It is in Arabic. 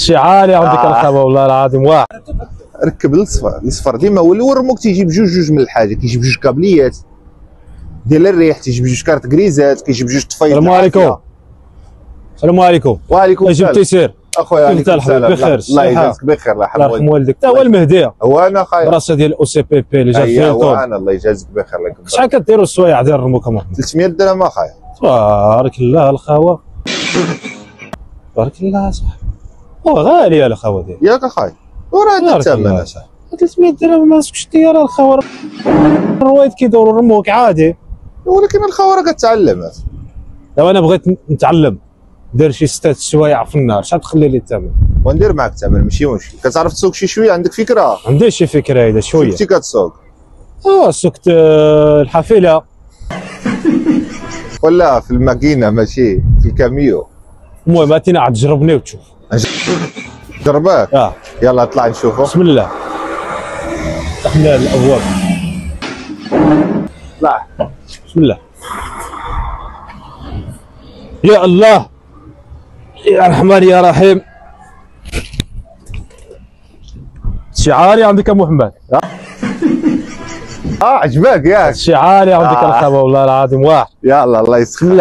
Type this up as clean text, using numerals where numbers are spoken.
شعاري عندك الخبا والله العظيم واحد. ركب الصفر ديما هو اللي الرموك تيجيب جوج من الحاجه، كيجيب جوج كابليات ديال الريح، تيجيب جوج كارت كريزات، كيجيب جوج طفايات. السلام عليكم. السلام عليكم. وعليكم السلام. جبتي سير اخويا كيف انت الحبيب؟ بخير. الله يجازيك بخير. الله يرحم والديك. تا هو المهدي هو انا خايف راسه ديال الاو سي بي بي اللي جا فيه هو انا. الله يجازيك بخير. الله يكبر. شحال كديروا السوايع ديال الرموك محمد؟ 300 درهم اخايا. تبارك الله الخاوه، تبارك الله صاحبي. هو غالي الخاوه ديالك ياك اخايا، وراه هذا الثمن. 300 درهم ما مسكش ديال الخاوه، الرويد كيدوروا الرموك عادي. ولكن الخاوه كتعلم. دابا انا بغيت نتعلم دير شي 6 سوايع في النهار، شحال تخلي لي الثمن؟ وندير معك الثمن ماشي مشكل. كتعرف تسوق شي شويه؟ عندك فكره؟ عندي شي فكره هيدا شويه. كنتي كتسوق؟ سوقت الحافله ولا في الماكينه ماشي في الكاميو؟ المهم اتينا عاد تجربني وتشوف. جربك؟ يلا طلع نشوفو. بسم الله. فتحنا الابواب. طلع. بسم الله. يا الله يا رحمن يا رحيم. شعاري عندك يا محمد. عجبك ياك؟ شعاري عندك الخبا والله العظيم واحد. يلا الله يسخر.